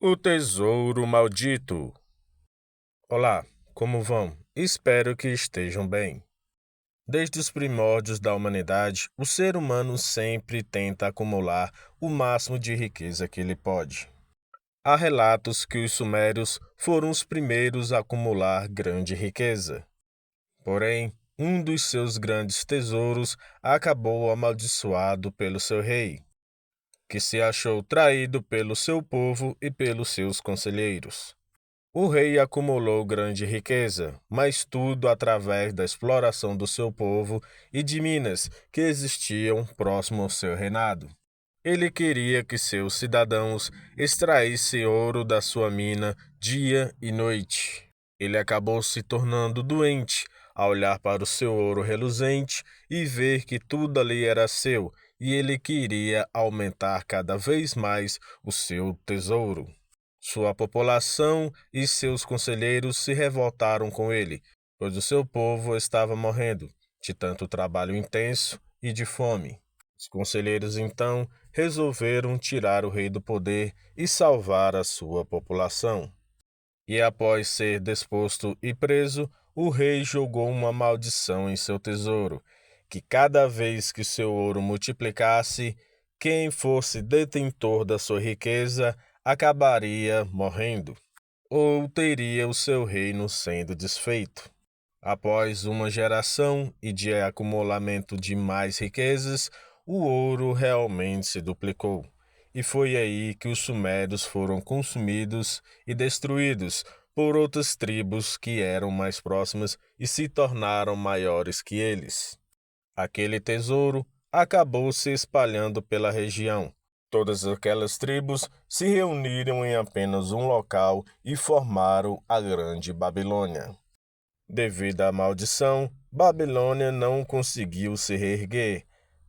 O tesouro maldito. Olá, como vão? Espero que estejam bem. Desde os primórdios da humanidade, o ser humano sempre tenta acumular o máximo de riqueza que ele pode. Há relatos que os sumérios foram os primeiros a acumular grande riqueza. Porém, um dos seus grandes tesouros acabou amaldiçoado pelo seu rei, que se achou traído pelo seu povo e pelos seus conselheiros. O rei acumulou grande riqueza, mas tudo através da exploração do seu povo e de minas que existiam próximo ao seu reinado. Ele queria que seus cidadãos extraíssem ouro da sua mina dia e noite. Ele acabou se tornando doente ao olhar para o seu ouro reluzente e ver que tudo ali era seu, e ele queria aumentar cada vez mais o seu tesouro. Sua população e seus conselheiros se revoltaram com ele, pois o seu povo estava morrendo de tanto trabalho intenso e de fome. Os conselheiros então resolveram tirar o rei do poder e salvar a sua população. E após ser deposto e preso, o rei jogou uma maldição em seu tesouro, que cada vez que seu ouro multiplicasse, quem fosse detentor da sua riqueza acabaria morrendo, ou teria o seu reino sendo desfeito. Após uma geração e de acumulamento de mais riquezas, o ouro realmente se duplicou. E foi aí que os sumérios foram consumidos e destruídos por outras tribos que eram mais próximas e se tornaram maiores que eles. Aquele tesouro acabou se espalhando pela região. Todas aquelas tribos se reuniram em apenas um local e formaram a Grande Babilônia. Devido à maldição, Babilônia não conseguiu se reerguer.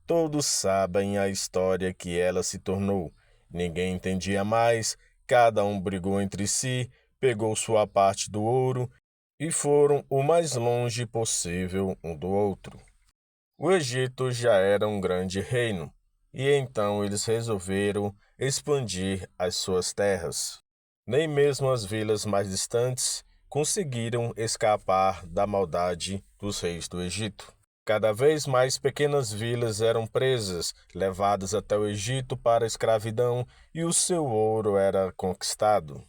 Todos sabem a história que ela se tornou. Ninguém entendia mais, cada um brigou entre si, pegou sua parte do ouro e foram o mais longe possível um do outro. O Egito já era um grande reino, e então eles resolveram expandir as suas terras. Nem mesmo as vilas mais distantes conseguiram escapar da maldade dos reis do Egito. Cada vez mais pequenas vilas eram presas, levadas até o Egito para a escravidão, e o seu ouro era conquistado.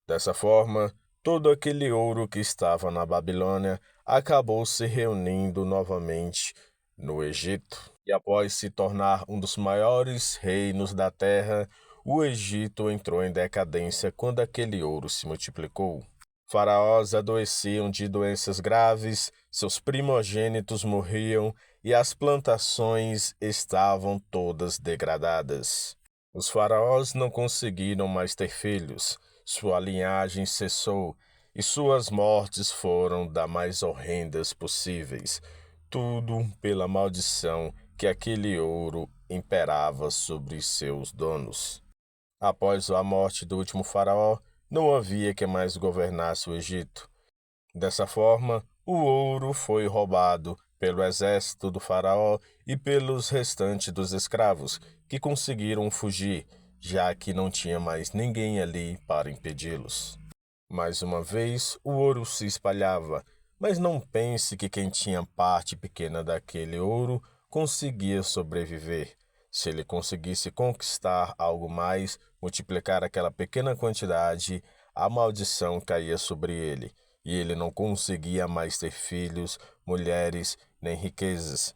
Dessa forma, todo aquele ouro que estava na Babilônia acabou se reunindo novamente no Egito. E após se tornar um dos maiores reinos da terra, o Egito entrou em decadência quando aquele ouro se multiplicou. Faraós adoeciam de doenças graves, seus primogênitos morriam e as plantações estavam todas degradadas. Os faraós não conseguiram mais ter filhos, sua linhagem cessou e suas mortes foram das mais horrendas possíveis, tudo pela maldição que aquele ouro imperava sobre seus donos. Após a morte do último faraó, não havia quem mais governasse o Egito. Dessa forma, o ouro foi roubado pelo exército do faraó e pelos restantes dos escravos, que conseguiram fugir, já que não tinha mais ninguém ali para impedi-los. Mais uma vez, o ouro se espalhava, mas não pense que quem tinha parte pequena daquele ouro conseguia sobreviver. Se ele conseguisse conquistar algo mais, multiplicar aquela pequena quantidade, a maldição caía sobre ele, e ele não conseguia mais ter filhos, mulheres, nem riquezas,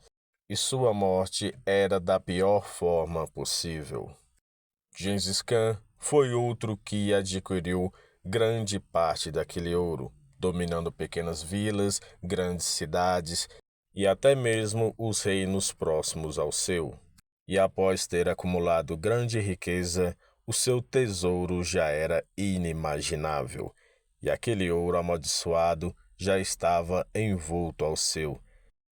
e sua morte era da pior forma possível. Gengis Khan foi outro que adquiriu grande parte daquele ouro, dominando pequenas vilas, grandes cidades e até mesmo os reinos próximos ao seu. E após ter acumulado grande riqueza, o seu tesouro já era inimaginável, e aquele ouro amaldiçoado já estava envolto ao seu,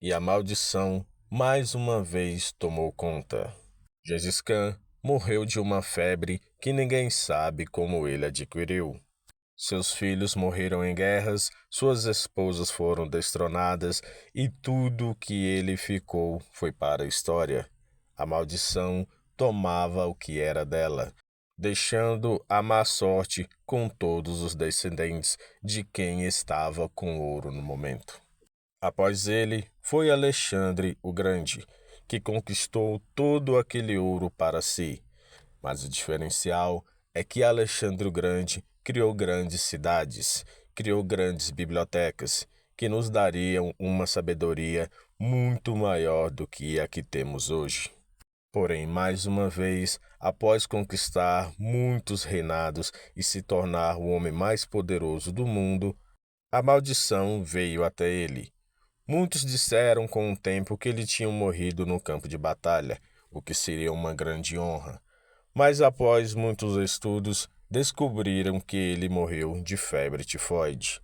e a maldição mais uma vez tomou conta. Gengis Khan morreu de uma febre que ninguém sabe como ele adquiriu. Seus filhos morreram em guerras, suas esposas foram destronadas e tudo que ele ficou foi para a história. A maldição tomava o que era dela. deixando a má sorte com todos os descendentes de quem estava com ouro no momento. Após ele, foi Alexandre o Grande, que conquistou todo aquele ouro para si. Mas o diferencial é que Alexandre o Grande criou grandes cidades, criou grandes bibliotecas, que nos dariam uma sabedoria muito maior do que a que temos hoje. Porém, mais uma vez, após conquistar muitos reinados e se tornar o homem mais poderoso do mundo, a maldição veio até ele. Muitos disseram com o tempo que ele tinha morrido no campo de batalha, o que seria uma grande honra. Mas após muitos estudos, descobriram que ele morreu de febre tifoide.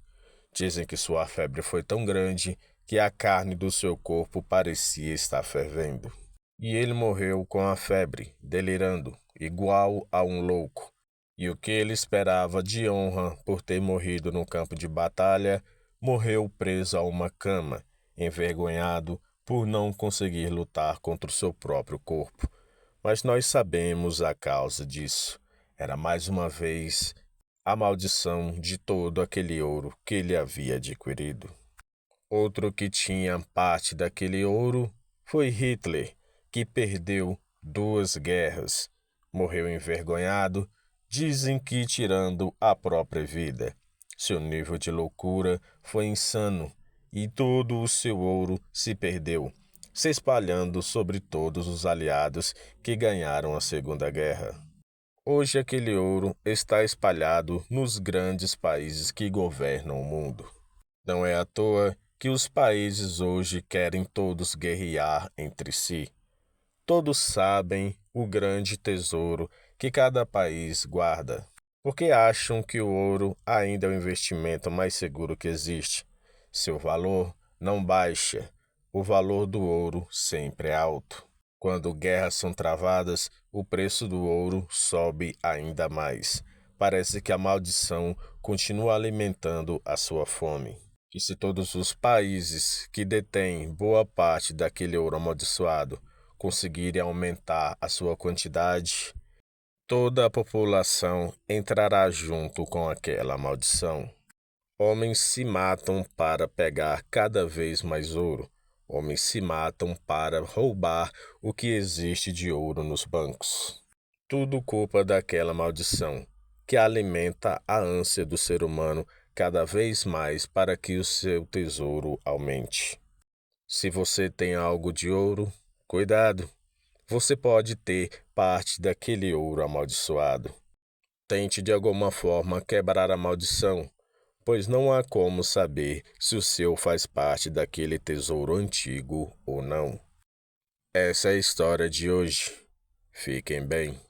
Dizem que sua febre foi tão grande que a carne do seu corpo parecia estar fervendo. E ele morreu com a febre, delirando, igual a um louco. E o que ele esperava de honra por ter morrido no campo de batalha, morreu preso a uma cama, envergonhado por não conseguir lutar contra o seu próprio corpo. Mas nós sabemos a causa disso. Era mais uma vez a maldição de todo aquele ouro que ele havia adquirido. Outro que tinha parte daquele ouro foi Hitler, que perdeu 2 guerras. Morreu envergonhado, dizem que tirando a própria vida. Seu nível de loucura foi insano e todo o seu ouro se perdeu, se espalhando sobre todos os aliados que ganharam a Segunda Guerra. Hoje aquele ouro está espalhado nos grandes países que governam o mundo. Não é à toa que os países hoje querem todos guerrear entre si. Todos sabem o grande tesouro que cada país guarda, porque acham que o ouro ainda é o investimento mais seguro que existe. Seu valor não baixa, o valor do ouro sempre é alto. Quando guerras são travadas, o preço do ouro sobe ainda mais. Parece que a maldição continua alimentando a sua fome. E se todos os países que detêm boa parte daquele ouro amaldiçoado conseguirem aumentar a sua quantidade, toda a população entrará junto com aquela maldição. Homens se matam para pegar cada vez mais ouro. Homens se matam para roubar o que existe de ouro nos bancos. Tudo culpa daquela maldição, que alimenta a ânsia do ser humano cada vez mais para que o seu tesouro aumente. Se você tem algo de ouro, cuidado, você pode ter parte daquele ouro amaldiçoado. Tente de alguma forma quebrar a maldição, pois não há como saber se o seu faz parte daquele tesouro antigo ou não. Essa é a história de hoje. Fiquem bem.